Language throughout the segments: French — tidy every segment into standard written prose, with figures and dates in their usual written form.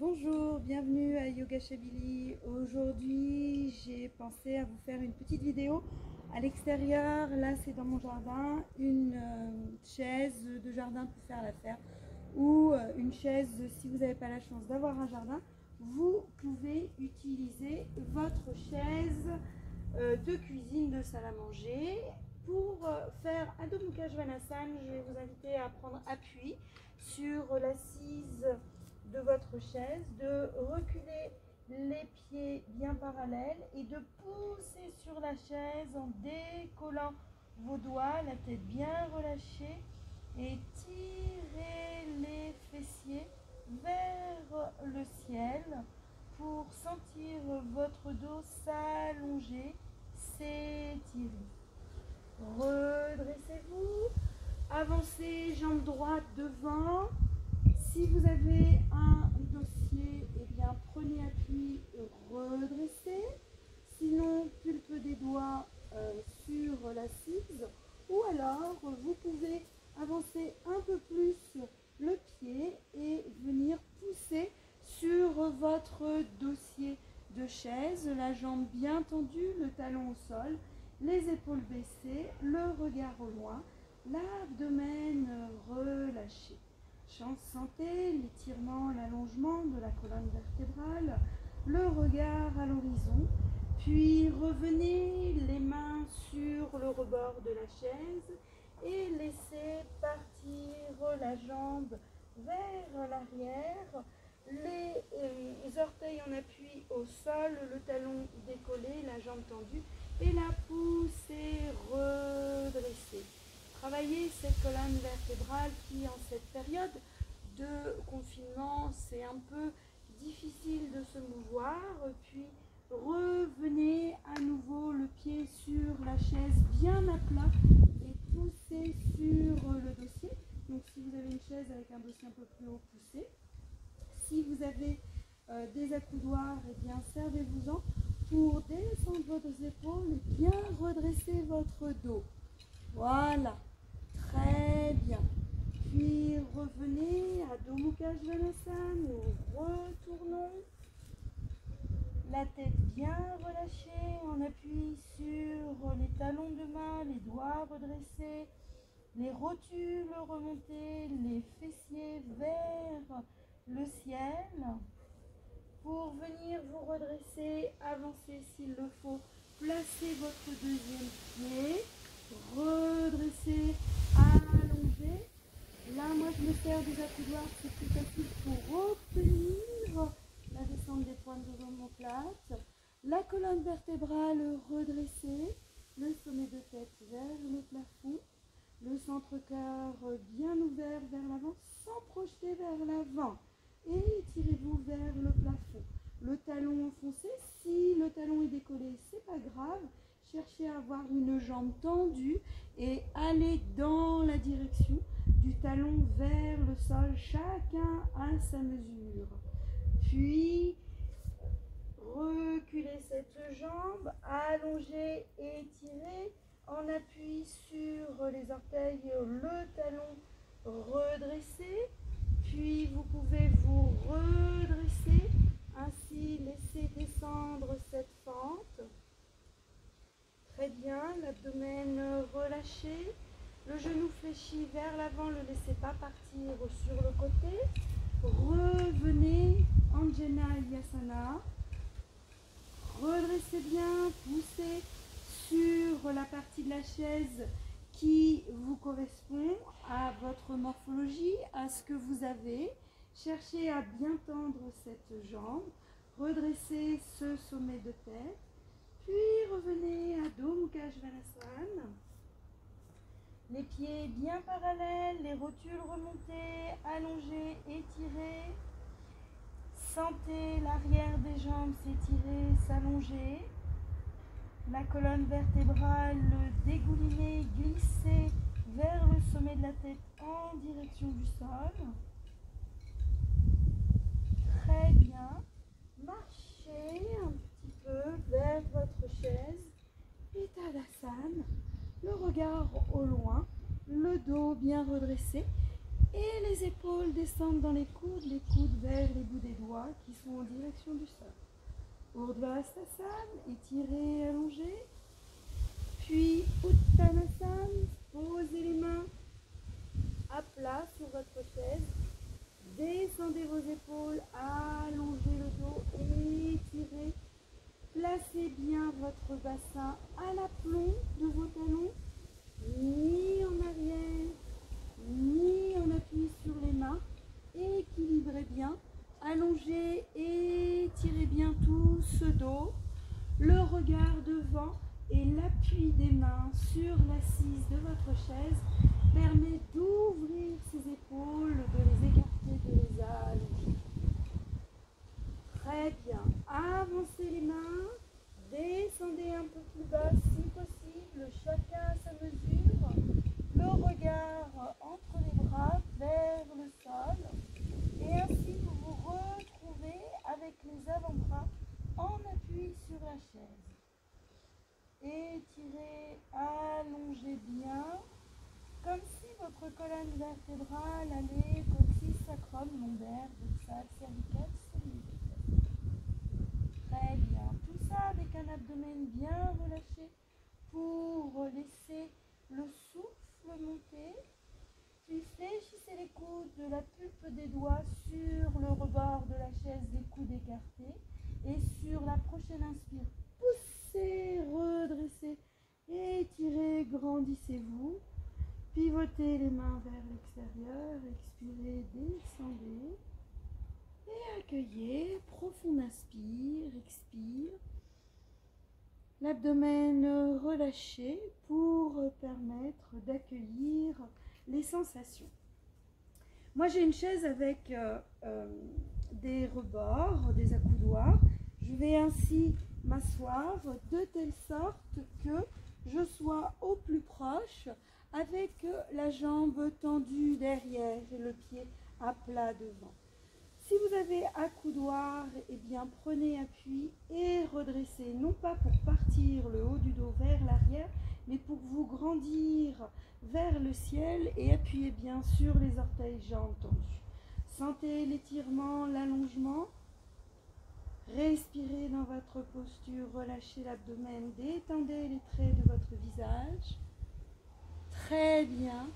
Bonjour, bienvenue à Yoga Chabili. Aujourd'hui, j'ai pensé à vous faire une petite vidéo à l'extérieur. Là, c'est dans mon jardin, une chaise de jardin pour faire l'affaire ou une chaise si vous n'avez pas la chance d'avoir un jardin. Vous pouvez utiliser votre chaise de cuisine, de salle à manger. Pour faire Adho Mukha Svanasana, je vais vous inviter à prendre appui sur l'assise de votre chaise, de reculer les pieds bien parallèles et de pousser sur la chaise en décollant vos doigts, la tête bien relâchée, et tirer les fessiers vers le ciel pour sentir votre dos s'allonger, s'étirer. Redressez-vous, avancez jambe droite devant. Si vous avez un dossier, eh bien prenez appui, redressez. Sinon, pulpe des doigts sur l'assise. Ou alors, vous pouvez avancer un peu plus le pied et venir pousser sur votre dossier de chaise. La jambe bien tendue, le talon au sol, les épaules baissées, le regard au loin, l'abdomen relâché. Sentez l'étirement, l'allongement de la colonne vertébrale, le regard à l'horizon, puis revenez les mains sur le rebord de la chaise et laissez partir la jambe vers l'arrière, les orteils en appui au sol, le talon décollé, la jambe tendue et la poussée redressée. Travailler cette colonne vertébrale qui, en cette période de confinement, c'est un peu difficile de se mouvoir. Puis revenez à nouveau le pied sur la chaise bien à plat et poussez sur le dossier. Donc si vous avez une chaise avec un dossier un peu plus haut, poussez. Si vous avez des accoudoirs, eh bien servez-vous-en pour descendre vos épaules et bien redresser votre dos. Voilà. Très bien. Puis revenez à Adho Mukha Svanasana. Nous retournons. La tête bien relâchée. On appuie sur les talons de main, les doigts redressés, les rotules remontées, les fessiers vers le ciel. Pour venir vous redresser, avancer s'il le faut. Placez votre deuxième pied. Redresser, allonger. Là, moi, je me sers des accoudoirs, c'est plus facile pour obtenir la descente des pointes de l'omoplate. La colonne vertébrale redressée, le sommet de tête vers le plafond, le centre-cœur bien ouvert vers l'avant, sans projeter vers l'avant. Et étirez-vous vers le plafond. Le talon enfoncé, si le talon est décollé, c'est pas grave. Cherchez à avoir une jambe tendue et allez dans la direction du talon vers le sol, chacun à sa mesure. Puis, reculez cette jambe, allongez et étirez en appui sur les orteils, le talon redressé. Puis, vous pouvez vous redresser, ainsi laisser descendre cette fente. Très bien, l'abdomen relâché, le genou fléchi vers l'avant, ne le laissez pas partir sur le côté. Revenez, Anjaneyasana. Redressez bien, poussez sur la partie de la chaise qui vous correspond à votre morphologie, à ce que vous avez. Cherchez à bien tendre cette jambe, redressez ce sommet de tête. Puis revenez à Adho Mukha Svanasana. Les pieds bien parallèles, les rotules remontées, allongées, étirées. Sentez l'arrière des jambes s'étirer, s'allonger. La colonne vertébrale dégoulinée, glisser vers le sommet de la tête en direction du sol. Très bien. Marchez un petit peu vers votre chaise et Tadasana, le regard au loin, le dos bien redressé, Et les épaules descendent dans les coudes vers les bouts des doigts qui sont en direction du sol. Urdhvastasana, étirez, allongez. Puis Uttanasana, posez les mains à plat sur votre chaise. Descendez vos épaules, allongez le dos, étirez. Placez bien votre bassin à l'aplomb de vos talons, ni en arrière, ni en appui sur les mains. Équilibrez bien, allongez, étirez bien tout ce dos, le regard devant et l'appui des mains sur l'assise de votre chaise permet d'ouvrir ses épaules, de les écarter, de les allonger. Très bien. Avancez les mains, descendez un peu plus bas si possible, chacun à sa mesure. Le regard entre les bras vers le sol. Et ainsi vous vous retrouvez avec les avant-bras en appui sur la chaise. Étirez, allongez bien, comme si votre colonne vertébrale allait coccyx, sacrum, lombaire, dorsale, cervicale, sommier. Très bien. Tout ça avec un abdomen bien relâché pour laisser le souffle monter. Puis fléchissez les coudes de la pulpe des doigts sur le rebord de la chaise, les coudes écartés. Et sur la prochaine inspire, poussez, redressez, étirez, grandissez-vous. Pivotez les mains vers l'extérieur, expirez, descendez. Et accueillez, profond inspire, expire. L'abdomen relâché pour permettre d'accueillir les sensations. Moi j'ai une chaise avec des rebords, des accoudoirs. Je vais ainsi m'asseoir de telle sorte que je sois au plus proche avec la jambe tendue derrière et le pied à plat devant. Si vous avez accoudoir, eh bien prenez appui et redressez, non pas pour partir le haut du dos vers l'arrière, mais pour vous grandir vers le ciel et appuyez bien sur les orteils, jambes tendues. Sentez l'étirement, l'allongement. Respirez dans votre posture, relâchez l'abdomen, détendez les traits de votre visage. Très bien.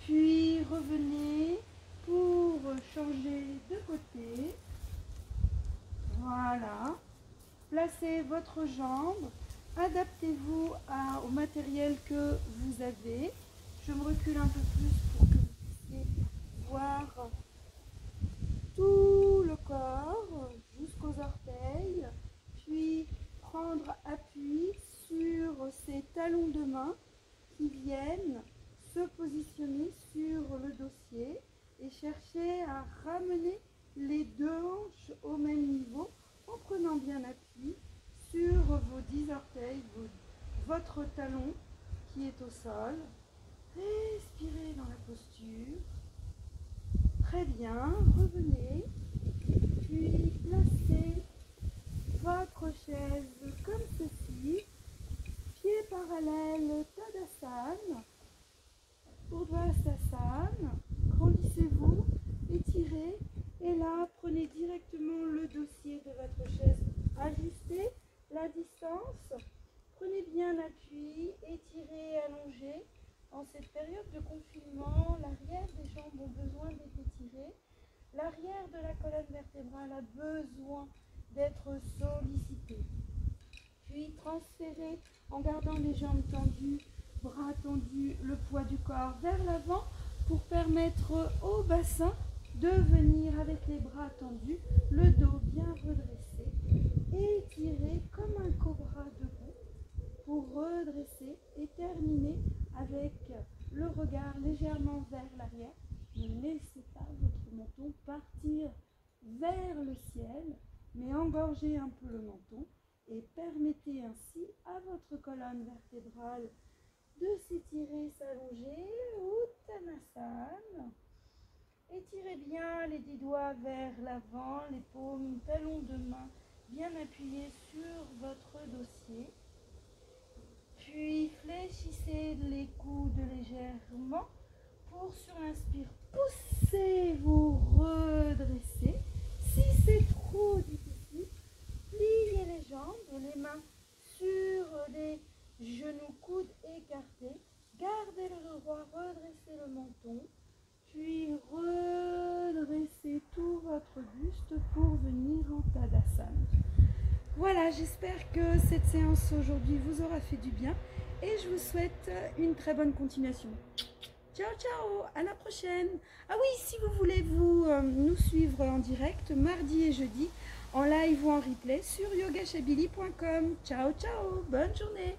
Puis revenez pour changer de côté. Voilà. Placez votre jambe. Adaptez-vous au matériel que vous avez. Je me recule un peu plus pour que vous puissiez voir tout le corps jusqu'aux orteils. Puis prendre appui sur ces talons de main qui viennent se positionner sur le dossier et chercher à ramener les deux hanches au même niveau en prenant bien appui sur vos 10 orteils, votre talon qui est au sol. Respirez dans la posture. Très bien, revenez, puis placez votre chaise comme ceci, pieds parallèles, Tadasana, Urdhvastasana, grandissez-vous, étirez, et là, prenez directement le dossier de votre chaise, ajustez la distance, prenez bien l'appui, étirez, allongez. En cette période de confinement, l'arrière des jambes ont besoin d'être étiré. L'arrière de la colonne vertébrale a besoin d'être sollicité. Puis transférez en gardant les jambes tendues, bras tendus, le poids du corps vers l'avant pour permettre au bassin de venir avec les bras tendus, le dos bien redressé. Étirez comme un cobra debout pour redresser et terminer avec le regard légèrement vers l'arrière. Ne laissez pas votre menton partir vers le ciel, mais engorgez un peu le menton et permettez ainsi à votre colonne vertébrale de s'étirer, s'allonger. Uttanasana. Étirez bien les 10 doigts vers l'avant, les paumes, talons de main bien appuyés sur votre dossier. Puis fléchissez les coudes légèrement Pour sur l'inspire, poussez, vous redressez. Si c'est trop difficile, pliez les jambes, les mains sur les genoux, coudes écartés. Gardez le droit, redressez le menton, puis redressez tout votre buste pour venir en Tadasana. Voilà, j'espère que cette séance aujourd'hui vous aura fait du bien et je vous souhaite une très bonne continuation. Ciao, ciao, à la prochaine. Ah oui, si vous voulez nous suivre en direct, mardi et jeudi, en live ou en replay sur yogashabili.com. Ciao, ciao, bonne journée.